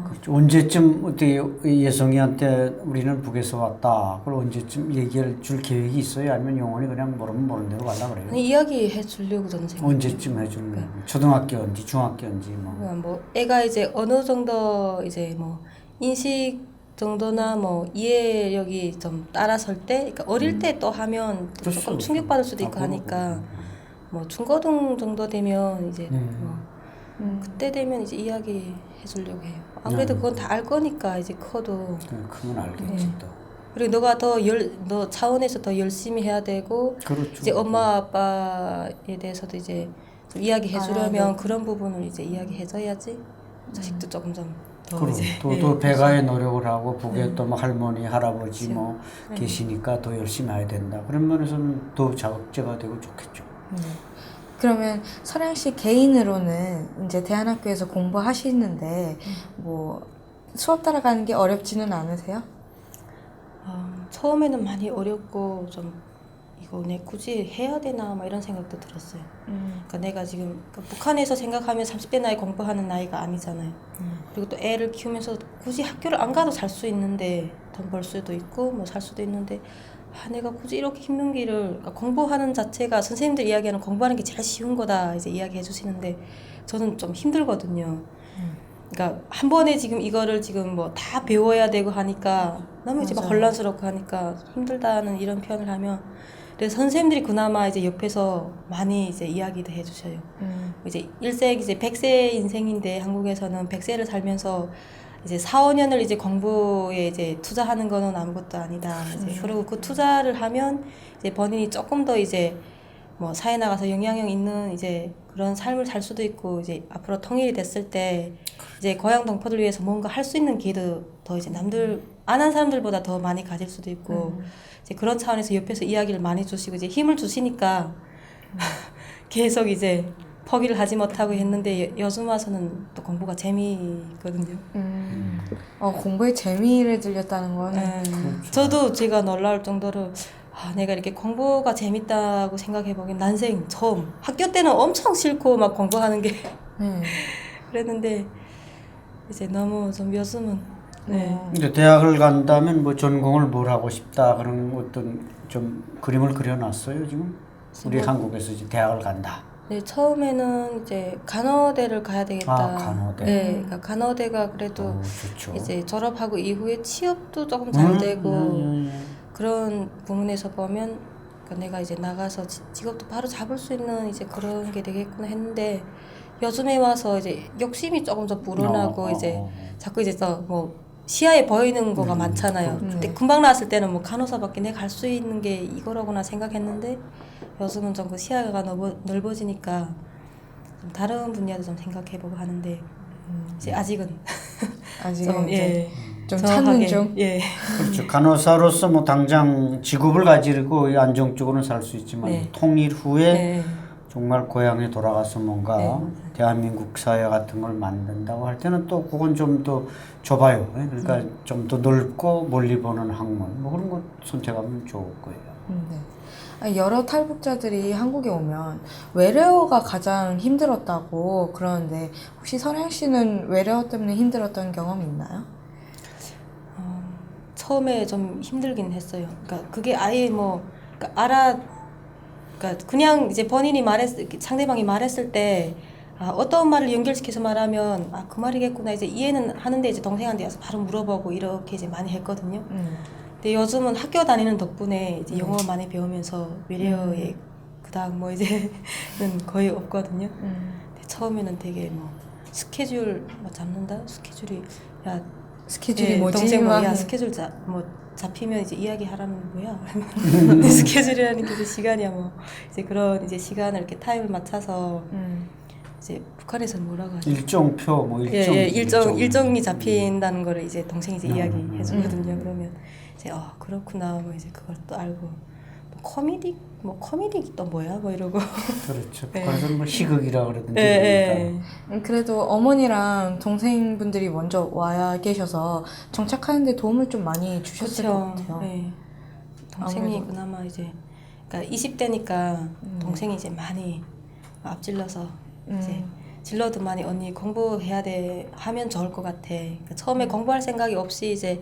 그렇죠. 언제쯤 어떻게 예성이한테 우리는 북에서 왔다. 그걸 언제쯤 얘기할 줄 계획이 있어요? 아니면 영원히 그냥 모르면 모르는 대로 가려 그래요? 아니 이야기해 주려고 저는 생각해요. 언제쯤 해주는 초등학교인지 중학교인지 뭐. 그러니까 뭐 애가 이제 어느 정도 이제 뭐 인식 정도나 뭐 이해력이 좀 따라설 때, 그러니까 어릴 때 또 하면 그렇죠. 조금 충격받을 수도 있고 아, 하니까 뭐 중고등 정도 되면 이제 뭐 그때 되면 이제 이야기 해주려고 해요. 아무래도 그건 다 알 거니까 이제 커도. 그건 알겠지 또. 그리고 너가 너 차원에서 더 열심히 해야 되고 그렇죠. 이제 엄마 아빠에 대해서도 이제 좀 이야기해 주려면 그런 부분을 이제 이야기해 줘야지 자식도 조금 좀 더 그럼 이제 또 배가의 노력을 하고 북에 또 뭐 할머니 할아버지 뭐 계시니까 더 열심히 해야 된다. 그런 면에서는 더 자극제가 되고 좋겠죠. 그러면 서량 씨 개인으로는 이제 대안학교에서 공부하시는데 뭐 수업 따라가는 게 어렵지는 않으세요? 처음에는 많이 어렵고 좀 이거 내 굳이 해야 되나 막 이런 생각도 들었어요. 그러니까 내가 지금 그러니까 북한에서 생각하면 30대 나이 공부하는 나이가 아니잖아요. 그리고 또 애를 키우면서 굳이 학교를 안 가도 살 수 있는데 돈 벌 수도 있고 뭐 살 수도 있는데 내가 굳이 이렇게 힘든 길을 그러니까 공부하는 자체가 선생님들 이야기하는 공부하는 게 제일 쉬운 거다 이제 이야기해 주시는데 저는 좀 힘들거든요. 그러니까 한 번에 지금 이거를 지금 뭐 다 배워야 되고 하니까 너무 이제 막 혼란스럽고 하니까 힘들다는 이런 표현을 하면 그래서 선생님들이 그나마 이제 옆에서 많이 이제 이야기도 해주셔요. 이제 1세 이제 100세 인생인데 한국에서는 100세를 살면서 이제 4, 5년을 이제 공부에 이제 투자하는 거는 아무것도 아니다. 이제 그리고 그 투자를 하면 이제 본인이 조금 더 이제 뭐 사회 나가서 영향력 있는 이제 그런 삶을 살 수도 있고 이제 앞으로 통일이 됐을 때 이제 고향 동포들 위해서 뭔가 할 수 있는 기회도 더 이제 남들 안 한 사람들보다 더 많이 가질 수도 있고 이제 그런 차원에서 옆에서 이야기를 많이 주시고 이제 힘을 주시니까 계속 이제 포기를 하지 못하고 했는데 요즘 와서는 또 공부가 재미있거든요. 공부에 재미를 들렸다는 건 저도 제가 놀라울 정도로 내가 이렇게 공부가 재밌다고 생각해보긴 난생 처음. 학교 때는 엄청 싫고 막 공부하는 게 그랬는데 이제 너무 좀 요즘은 근데 대학을 간다면 뭐 전공을 뭘 하고 싶다 그런 어떤 좀 그림을 그려놨어요 지금? 우리 한국에서 이제 대학을 간다. 네, 처음에는 이제 간호대를 가야 되겠다. 간호대. 네, 그러니까 간호대가 그래도 좋죠. 이제 졸업하고 이후에 취업도 조금 잘 되고 그런 부분에서 보면 그러니까 내가 이제 나가서 직업도 바로 잡을 수 있는 이제 그런 게 되겠구나 했는데 요즘에 와서 이제 욕심이 조금 더 불어나고 이제 자꾸 이제 또 뭐 시야에 보이는 거가 많잖아요. 근데 금방 나왔을 때는 뭐 간호사밖에 내가 갈 수 있는 게 이거라고나 생각했는데 요즘은 좀 그 시야가 넓어지니까 좀 다른 분야도 좀 생각해보고 하는데 이제 아직은 좀, 좀 정확하게, 찾는 중. 그렇죠. 간호사로서 뭐 당장 직업을 가지고 안정적으로는 살 수 있지만 통일 후에 정말 고향에 돌아가서 뭔가 대한민국 사회 같은 걸 만든다고 할 때는 또 그건 좀 더 좁아요. 그러니까 좀 더 넓고 멀리 보는 학문 뭐 그런 거 선택하면 좋을 거예요. 여러 탈북자들이 한국에 오면 외래어가 가장 힘들었다고 그러는데 혹시 서량 씨는 외래어 때문에 힘들었던 경험이 있나요? 처음에 좀 힘들긴 했어요. 그러니까 그게 아예 뭐 그러니까 그러니까 그냥 이제 본인이 상대방이 말했을 때 어떤 말을 연결시켜서 말하면 그 말이겠구나 이제 이해는 하는데 이제 동생한테 와서 바로 물어보고 이렇게 이제 많이 했거든요. 근데 요즘은 학교 다니는 덕분에 이제 영어 많이 배우면서 외래어에 그닥 뭐 이제는 거의 없거든요. 근데 처음에는 되게 뭐 스케줄 뭐 잡는다? 스케줄이 야 스케줄이 예, 뭐지? 동생 막 뭐야 스케줄 뭐 잡히면 이제 이야기하라는 뭐야. 근데 스케줄이라는 게 이제 시간이야 뭐 이제 그런 이제 시간을 이렇게 타임을 맞춰서 이제 북한에서는 뭐라고 하죠? 일정표 뭐 일정 예, 일정이 잡힌다는 거를 이제 동생이 이제 이야기해 주거든요. 그러면 이제 그렇구나 뭐 이제 그걸 또 알고 뭐 코미디 또 뭐야 뭐 이러고 그렇죠. 네. 북한에서는 뭐 희극이라 그러던데. 예, 그러니까. 그래도 어머니랑 동생분들이 먼저 와 계셔서 정착하는데 도움을 좀 많이 주셨을 것 같아요. 예. 동생이 아무래도. 그나마 이제 그러니까 20대니까 동생이 이제 많이 앞질러서 이제 질러도 많이 언니 공부해야 돼 하면 좋을 것 같아. 그러니까 처음에 공부할 생각이 없이 이제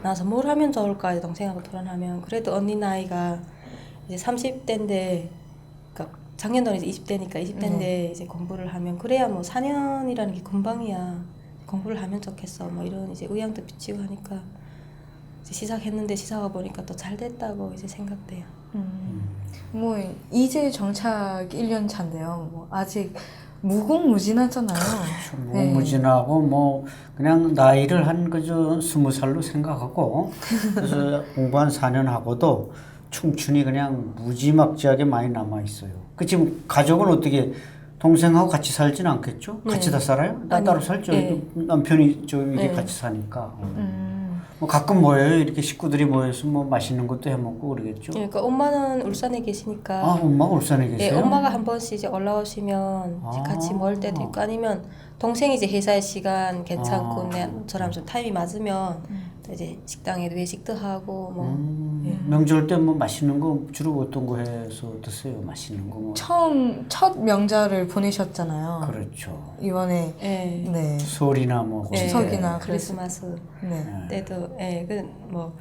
나서 뭘 하면 좋을까 동생하고 토론하면 그래도 언니 나이가 이제 30대인데 그러니까 작년도는 이제 20대니까 20대인데 이제 공부를 하면 그래야 뭐 4년이라는 게 금방이야. 공부를 하면 좋겠어. 뭐 이런 이제 의향도 비치고 하니까 이제 시작했는데 시작해 보니까 또 잘 됐다고 이제 생각돼요. 뭐 이제 정착 1년 차인데요. 뭐 아직 무궁무진하잖아요. 네. 무무진하고 뭐 그냥 나이를 한 그저 20살로 생각하고 그래서 공부 한 4년 하고도 청춘이 그냥 무지막지하게 많이 남아 있어요. 그 지금 가족은 어떻게 동생하고 같이 살진 않겠죠? 같이 다 살아요? 따로 살죠. 네. 남편이 저 이게 네. 같이 사니까. 뭐 가끔 모여요. 이렇게 식구들이 모여서 뭐 맛있는 것도 해 먹고 그러겠죠. 그러니까 엄마는 울산에 계시니까 아, 엄마가 울산에 예, 계세요? 엄마가 한 번씩 이제 올라오시면 이제 같이 먹을 때도 있고 아니면 동생이 이제 회사의 시간 괜찮고 저랑 좀 타임이 맞으면 또 이제 식당에 외식도 하고 뭐 명절 때 뭐 맛있는 거 주로 어떤 거 해서 드세요? 맛있는 거 뭐. 첫 명절을 보내셨잖아요. 그렇죠. 이번에 예. 네. 설이나 뭐 예, 추석이나 크리스마스 네. 때도 뭐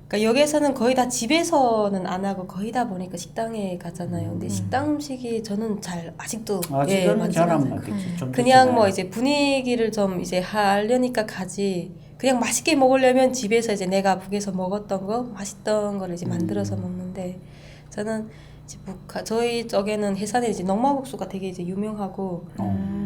그러니까 여기서는 거의 다 집에서는 안 하고 거의 다 보니까 식당에 가잖아요. 근데 식당 음식이 저는 잘 아직도 아직은 맞지 잘안 않아요. 맞겠지. 좀 그냥 됐잖아요. 뭐 이제 분위기를 좀 이제 하려니까 가지. 그냥 맛있게 먹으려면 집에서 이제 내가 북에서 먹었던 거 맛있던 거를 이제 만들어서 먹는데 저는 이제 저희 쪽에는 해산에 이제 농마국수가 되게 이제 유명하고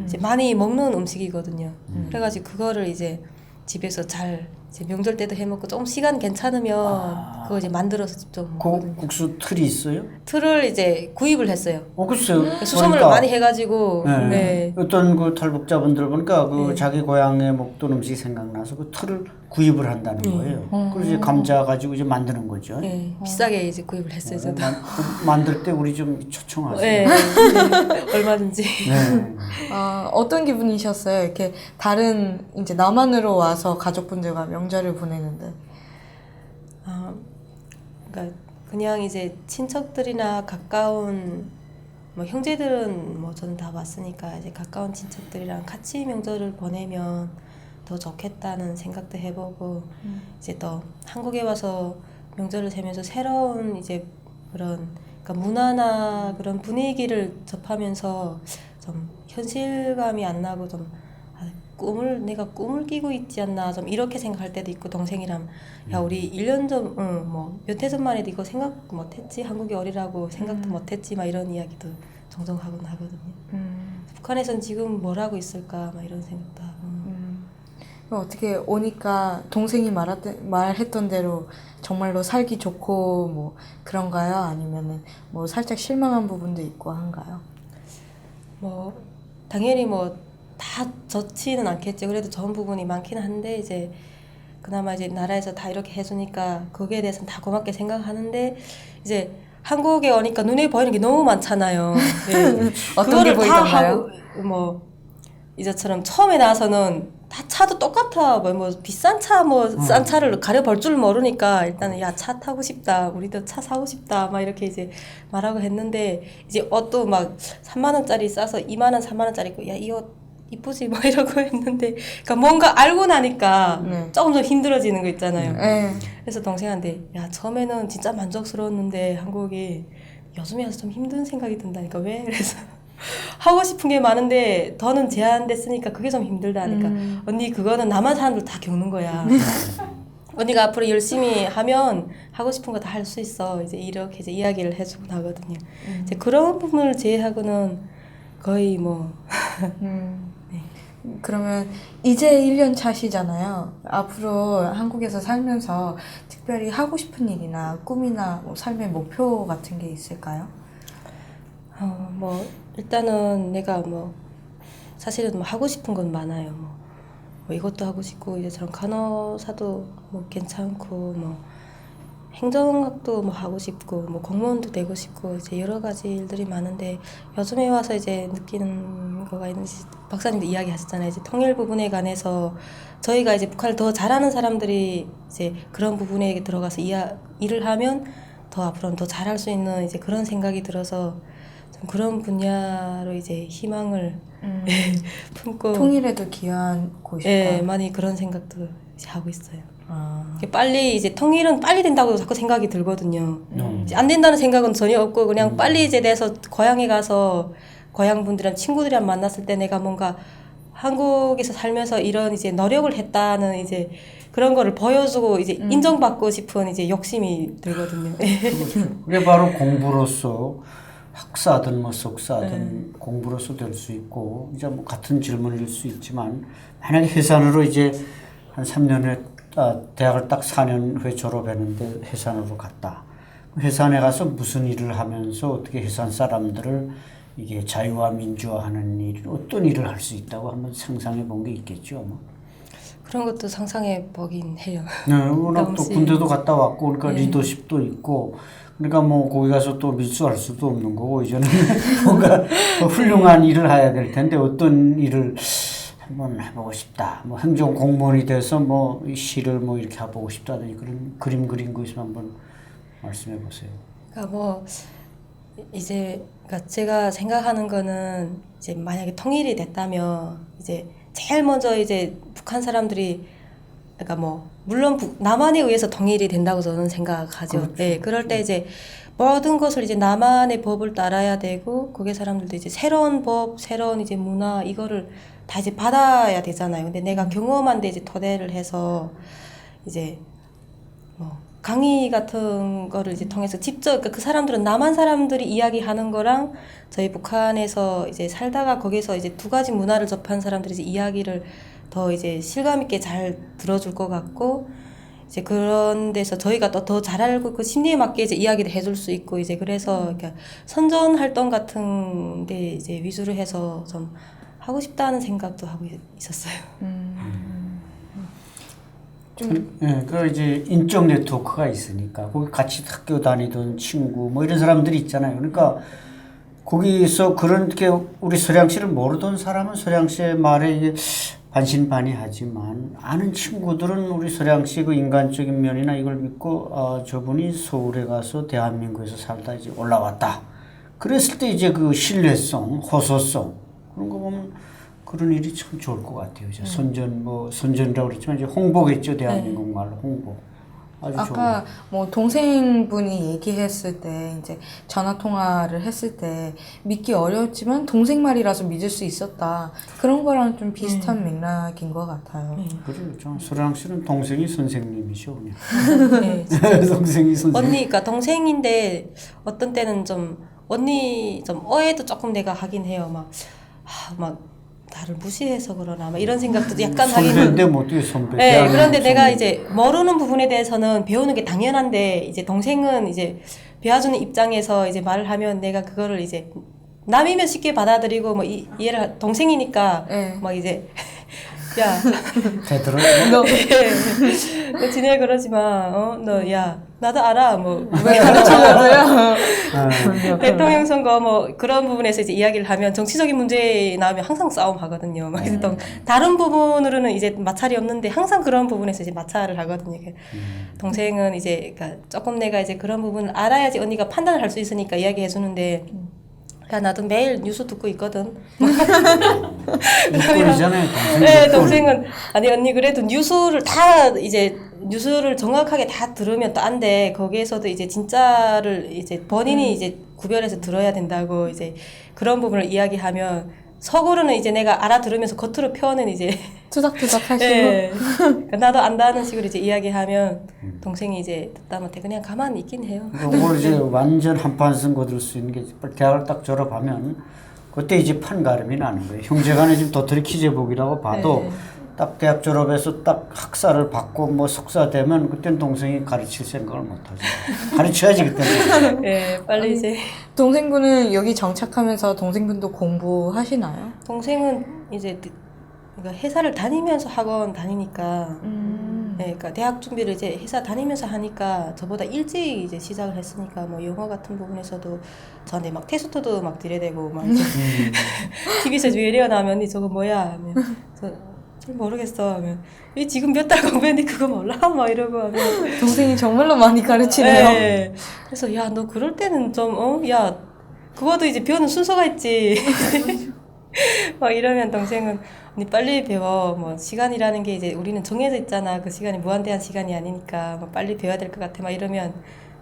이제 많이 먹는 음식이거든요. 그래가지고 그거를 이제 집에서 잘 이제 명절 때도 해 먹고 좀 시간 괜찮으면 그거 이제 만들어서 직접 먹거든요. 국수 틀이 있어요? 틀을 이제 구입을 했어요. 글쎄요. 수성을 보니까 많이 해가지고 네. 네. 어떤 그 탈북자분들 보니까 그 자기 고향에 먹던 음식이 생각나서 그 틀을 구입을 한다는 거예요. 그래서 이제 감자 가지고 이제 만드는 거죠. 네, 비싸게 이제 구입을 했어요. 저도. 만들 때 우리 좀 초청하세요. 네, 네, 얼마든지. 네. 어떤 기분이셨어요? 이렇게 다른 이제 남한으로 와서 가족분들과 명절을 보내는데. 그러니까 그냥 이제 친척들이나 가까운 뭐 형제들은 뭐 저는 다 왔으니까 이제 가까운 친척들이랑 같이 명절을 보내면 더 좋겠다는 생각도 해보고 이제 또 한국에 와서 명절을 세면서 새로운 이제 그런 그러니까 문화나 그런 분위기를 접하면서 좀 현실감이 안 나고 좀 내가 꿈을 끼고 있지 않나 좀 이렇게 생각할 때도 있고 동생이랑 야 우리 1년 전 뭐 몇 해 전만 해도 이거 생각 못했지 한국에 어리라고 생각도 못했지 막 이런 이야기도 종종 하곤 하거든요. 북한에선 지금 뭘 하고 있을까 막 이런 생각도 하고. 어떻게 오니까 동생이 말했던 대로 정말로 살기 좋고 뭐 그런가요? 아니면은 뭐 살짝 실망한 부분도 있고 한가요? 뭐 당연히 뭐 다 좋지는 않겠죠. 그래도 좋은 부분이 많긴 한데 이제 그나마 이제 나라에서 다 이렇게 해주니까 거기에 대해서는 다 고맙게 생각하는데 이제 한국에 오니까 눈에 보이는 게 너무 많잖아요. 네. 어떤 게 보이던가요? 뭐 이제처럼 처음에 나와서는 다 차도 똑같아. 뭐 비싼 차 뭐 싼 차를 가려볼 줄 모르니까 일단은 야 차 타고 싶다. 우리도 차 사고 싶다. 막 이렇게 이제 말하고 했는데 이제 옷도 막 3만 원짜리 싸서 2만 원, 3만 원짜리 있고 야 이 옷 이쁘지 뭐 이러고 했는데 그러니까 뭔가 알고 나니까 조금 더 힘들어지는 거 있잖아요. 그래서 동생한테 야 처음에는 진짜 만족스러웠는데 한국이 요즘에 와서 좀 힘든 생각이 든다니까 왜? 그래서 하고 싶은 게 많은데 더는 제한됐으니까 그게 좀 힘들다니까 언니 그거는 남한 사람들 다 겪는 거야. 언니가 앞으로 열심히 하면 하고 싶은 거 다 할 수 있어. 이제 이렇게 이제 이야기를 해주고 나거든요. 이제 그런 부분을 제외하고는 거의 뭐 그러면 이제 1년 차시잖아요. 앞으로 한국에서 살면서 특별히 하고 싶은 일이나 꿈이나 뭐 삶의 목표 같은 게 있을까요? 뭐 일단은 내가 뭐 사실은 뭐 하고 싶은 건 많아요. 뭐 이것도 하고 싶고 이제 저런 간호사도 뭐 괜찮고 뭐 행정학도 뭐 하고 싶고 뭐 공무원도 되고 싶고 이제 여러 가지 일들이 많은데 요즘에 와서 이제 느끼는 거가 있는지 박사님도 이야기하셨잖아요. 이제 통일 부분에 관해서 저희가 이제 북한을 더 잘하는 사람들이 이제 그런 부분에 들어가서 일을 하면 더 앞으로는 더 잘할 수 있는 이제 그런 생각이 들어서 좀 그런 분야로 이제 희망을 품고 통일에도 기여한 곳이다. 예, 많이 그런 생각도 이제 하고 있어요. 이게 빨리 이제 통일은 빨리 된다고 자꾸 생각이 들거든요. 이제 안 된다는 생각은 전혀 없고 그냥 빨리 이제 돼서 고향에 가서 고향 분들이랑 친구들이랑 만났을 때 내가 뭔가 한국에서 살면서 이런 이제 노력을 했다는 이제 그런 거를 보여주고 이제 인정받고 싶은 이제 욕심이 들거든요. 그게 바로 공부로서 학사든 뭐 석사든 공부로서 될 수 있고 이제 뭐 같은 질문일 수 있지만 만약에 해산으로 이제 한 3년에 대학을 딱 4년 후에 졸업했는데 해산으로 갔다. 해산에 가서 무슨 일을 하면서 어떻게 해산 사람들을 이게 자유와 민주화하는 일, 어떤 일을 할 수 있다고 한번 상상해 본 게 있겠죠, 아마. 그런 것도 상상해 보긴 해요. 네, 워낙 또 군대도 갔다 왔고, 그러니까 네. 리더십도 있고, 그러니까 뭐 거기 가서 또 밀수할 수도 없는 거고, 이제는 뭔가 더 훌륭한 일을 해야 될 텐데, 어떤 일을 한번 해보고 싶다. 뭐 행정 공무원이 돼서 뭐 시를 뭐 이렇게 해보고 싶다든지 그런 그림 그린 거 있으면 한번 말씀해 보세요. 그러니까 뭐 이제 그러니까 제가 생각하는 거는 이제 만약에 통일이 됐다면 이제 제일 먼저 이제 북한 사람들이 그러니까 뭐 물론 남한에 의해서 통일이 된다고 저는 생각하죠. 그렇죠. 네, 그럴 때 이제 모든 것을 이제 남한의 법을 따라야 되고 거기 사람들도 이제 새로운 법, 새로운 이제 문화 이거를 다 이제 받아야 되잖아요. 근데 내가 경험한 데 이제 토대를 해서 이제 뭐 강의 같은 거를 이제 통해서 직접 그러니까 그 사람들은 남한 사람들이 이야기하는 거랑 저희 북한에서 이제 살다가 거기서 이제 두 가지 문화를 접한 사람들이 이제 이야기를 더 이제 실감 있게 잘 들어줄 것 같고 이제 그런 데서 저희가 또 더 잘 알고 그 심리에 맞게 이제 이야기를 해줄 수 있고 이제 그래서 그러니까 선전 활동 같은 데 이제 위주로 해서 좀 하고 싶다는 생각도 하고 있었어요. 그 이제 인적 네트워크가 있으니까 거기 같이 학교 다니던 친구 뭐 이런 사람들이 있잖아요. 그러니까 거기서 그렇게 우리 소량 씨를 모르던 사람은 소량 씨의 말에 이게 반신반의하지만 아는 친구들은 우리 소량 씨 그 인간적인 면이나 이걸 믿고 저분이 서울에 가서 대한민국에서 살다 이제 올라왔다. 그랬을 때 이제 그 신뢰성, 호소성 그런 거 보면 그런 일이 참 좋을 것 같아요. 이제 선전이라고 그랬지만 이제 홍보겠죠. 대한민국 말로 홍보. 아주 아까 뭐 동생분이 얘기했을 때 이제 전화 통화를 했을 때 믿기 어려웠지만 동생 말이라서 믿을 수 있었다. 그런 거랑 좀 비슷한 맥락인 것 같아요. 그렇죠. 소랑 씨는 동생이 선생님이죠. 그냥. 네, 동생이 선생님. 언니가 동생인데 어떤 때는 좀 언니 좀 어해도 조금 내가 하긴 해요. 막 나를 무시해서 그러나 막 이런 생각도 약간 하긴. 선배인데 뭐 어떻게 선배? 네, 그런데 내가 이제 모르는 부분에 대해서는 배우는 게 당연한데 이제 동생은 이제 배워주는 입장에서 이제 말을 하면 내가 그거를 이제 남이면 쉽게 받아들이고 뭐 이해를 동생이니까 네. 막 이제 야 되들어. 너 지네 그러지 마. 너 야 나도 알아. 뭐 왜 가르쳐줘요? 대통령 선거 뭐 그런 부분에서 이제 이야기를 하면 정치적인 문제 나오면 항상 싸움 하거든요. 막 그래서 다른 부분으로는 이제 마찰이 없는데 항상 그런 부분에서 이제 마찰을 하거든요. 동생은 이제 그러니까 조금 내가 이제 그런 부분을 알아야지 언니가 판단을 할 수 있으니까 이야기해 주는데 야 나도 매일 뉴스 듣고 있거든. 꼴이잖아요. 네, 동생은 아니 언니 그래도 뉴스를 다 이제 뉴스를 정확하게 다 들으면 또 안 돼. 거기에서도 이제 진짜를 이제 본인이 이제 구별해서 들어야 된다고 이제 그런 부분을 이야기하면 속으로는 이제 내가 알아들으면서 겉으로 표현은 이제 투닥투닥 하시고. 예. 그러니까 나도 안다는 식으로 이제 이야기하면 동생이 이제 듣다 못해 그냥 가만히 있긴 해요. 이걸 이제 완전 한판승 거둘 수 있는 게 대학을 딱 졸업하면 그때 이제 판가름이 나는 거예요. 형제간에 지금 도토리 키제복이라고 봐도 네. 딱 대학 졸업해서 딱 학사를 받고 뭐 석사 되면 그때는 동생이 가르칠 생각을 못 하죠. 가르쳐야지 그때는. 예, 빨리 이제 동생분은 여기 정착하면서 동생분도 공부하시나요? 동생은 이제 그러니까 회사를 다니면서 학원 다니니까 예, 그러니까 대학 준비를 이제 회사 다니면서 하니까 저보다 일찍 이제 시작을 했으니까 뭐 영어 같은 부분에서도 저한테 막 테스트도 막 드려야 되고 막 이제 TV에서 외래어 나면 저거 뭐야 하면 잘 모르겠어 하면 왜 지금 몇 달 공부했는데 그거 몰라 막 이러고 하면 동생이 정말로 많이 가르치네요. 네. 그래서 야 너 그럴 때는 좀 야 그거도 이제 배우는 순서가 있지 막 이러면 동생은 언니 빨리 배워 뭐 시간이라는 게 이제 우리는 정해져 있잖아 그 시간이 무한대한 시간이 아니니까 뭐 빨리 배워야 될 것 같아 막 이러면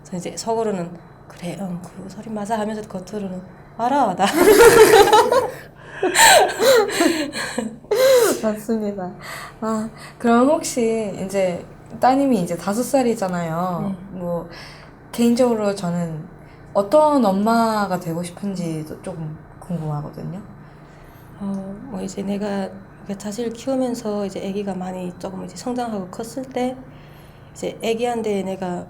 저 이제 속으로는 그래 그 소리 맞아 하면서 겉으로는 알아 나 맞습니다. 아, 그럼 혹시 이제 따님이 이제 5살이잖아요. 뭐 개인적으로 저는 어떤 엄마가 되고 싶은지도 조금 궁금하거든요. 뭐 이제 내가 자식을 키우면서 이제 아기가 많이 조금 이제 성장하고 컸을 때 이제 아기한테 내가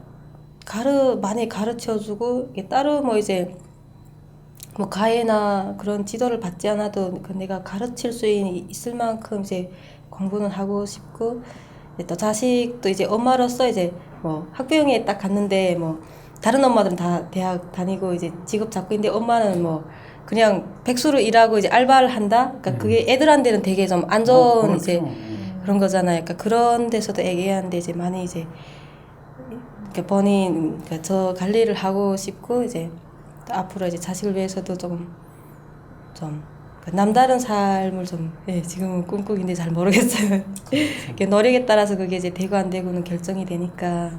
많이 가르쳐주고 이게 따로 뭐 이제 뭐 가해나 그런 지도를 받지 않아도 그 내가 가르칠 수 있을 만큼 이제 공부는 하고 싶고 이제 또 자식도 이제 엄마로서 이제 뭐 학부형에 딱 갔는데 뭐 다른 엄마들은 다 대학 다니고 이제 직업 잡고 있는데 엄마는 뭐 그냥 백수로 일하고 이제 알바를 한다. 그러니까 그게 애들한테는 되게 좀 안 좋은 그렇죠. 이제 그런 거잖아요. 그러니까 그런 데서도 애기한테 이제 많이 이제 그러니까 본인 그러니까 저 관리를 하고 싶고 이제 또 앞으로 이제 자식을 위해서도 좀 남다른 삶을 좀 예, 지금은 꿈꾸기인데 잘 모르겠어요. 이게 노력에 따라서 그게 이제 되고 안 되고는 결정이 되니까.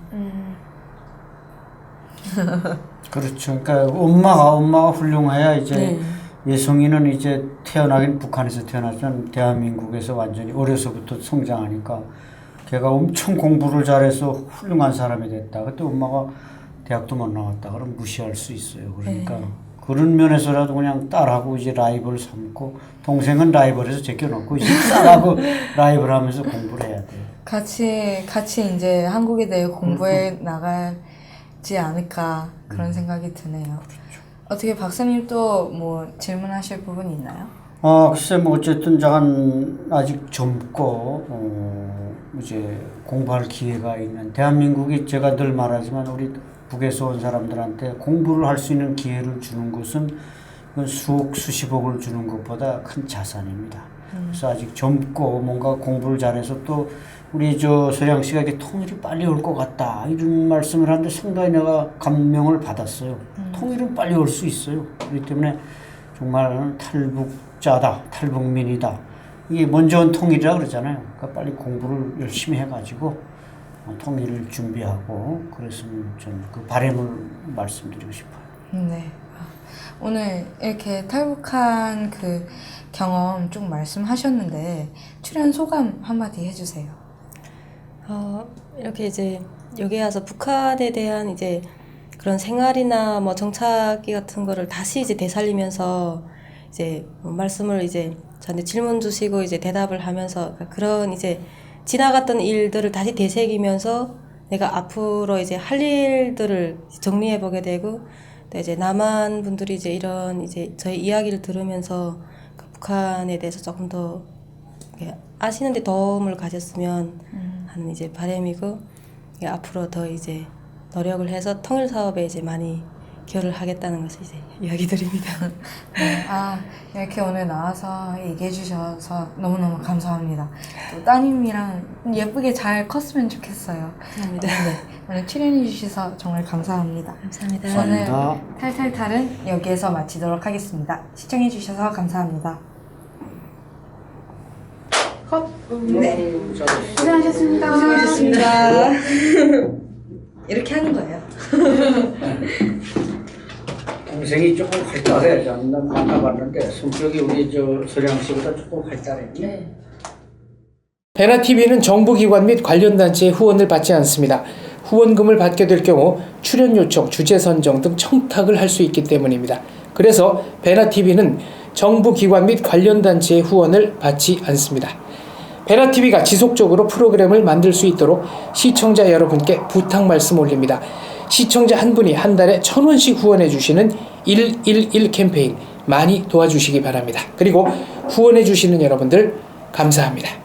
그렇죠. 그러니까 엄마가 훌륭해야 이제 네. 예송이는 이제 태어나긴 북한에서 태어났지만 대한민국에서 완전히 어려서부터 성장하니까 걔가 엄청 공부를 잘해서 훌륭한 사람이 됐다. 그때 엄마가 대학도 못 나왔다. 그럼 무시할 수 있어요. 그러니까 그런 면에서라도 그냥 딸하고 이제 라이벌 삼고 동생은 라이벌에서 제껴놓고 이제 딸하고 라이벌하면서 공부를 해야 돼요. 같이 이제 한국에 대해 공부해 나가지 않을까 그런 생각이 드네요. 어떻게 박사님 또 뭐 질문하실 부분이 있나요? 글쎄 뭐 어쨌든 저한 아직 젊고 이제 공부할 기회가 있는 대한민국이 제가 늘 말하지만 우리 북에서 온 사람들한테 공부를 할 수 있는 기회를 주는 것은 수억 수십억을 주는 것보다 큰 자산입니다. 그래서 아직 젊고 뭔가 공부를 잘해서 또 우리 저 서양 씨가 이렇게 통일이 빨리 올 것 같다 이런 말씀을 하는데 상당히 내가 감명을 받았어요. 통일은 빨리 올 수 있어요. 그렇기 때문에 정말 탈북자다, 탈북민이다. 이게 먼저 온 통일이라 그러잖아요. 그러니까 빨리 공부를 열심히 해가지고 통일을 준비하고 그랬으면 저는 그 바람을 말씀드리고 싶어요. 네. 오늘 이렇게 탈북한 그 경험 좀 말씀하셨는데 출연 소감 한마디 해주세요. 이렇게 이제 여기 와서 북한에 대한 이제 그런 생활이나 뭐 정착기 같은 거를 다시 이제 되살리면서 이제 말씀을 이제 저한테 질문 주시고 이제 대답을 하면서 그런 이제 지나갔던 일들을 다시 되새기면서 내가 앞으로 이제 할 일들을 정리해 보게 되고 또 이제 남한 분들이 이제 이런 이제 저희 이야기를 들으면서 그 북한에 대해서 조금 더 아시는데 도움을 가졌으면 하는 이제 바람이고 앞으로 더 이제 노력을 해서 통일 사업에 이제 많이 기여를 하겠다는 것을 이제 이야기 드립니다. 네, 이렇게 오늘 나와서 얘기해 주셔서 너무너무 감사합니다. 또 따님이랑 예쁘게 잘 컸으면 좋겠어요. 감사합니다. 네, 오늘 출연해 주셔서 정말 감사합니다. 감사합니다. 감사합니다. 오늘 탈탈탈은 여기에서 마치도록 하겠습니다. 시청해 주셔서 감사합니다. 네. 고생하셨습니다. 고생하셨습니다. 이렇게 하는 거예요. 평생이 조금 활달해. 난 만나봤는데 성격이 우리 서량 씨보다 조금 활달해. 네. 베나TV는 정부기관 및 관련 단체의 후원을 받지 않습니다. 후원금을 받게 될 경우 출연 요청, 주제 선정 등 청탁을 할 수 있기 때문입니다. 그래서 베나TV는 정부기관 및 관련 단체의 후원을 받지 않습니다. 베나TV가 지속적으로 프로그램을 만들 수 있도록 시청자 여러분께 부탁 말씀 올립니다. 시청자 한 분이 한 달에 1,000원씩 후원해 주시는 111 캠페인 많이 도와주시기 바랍니다. 그리고 후원해 주시는 여러분들 감사합니다.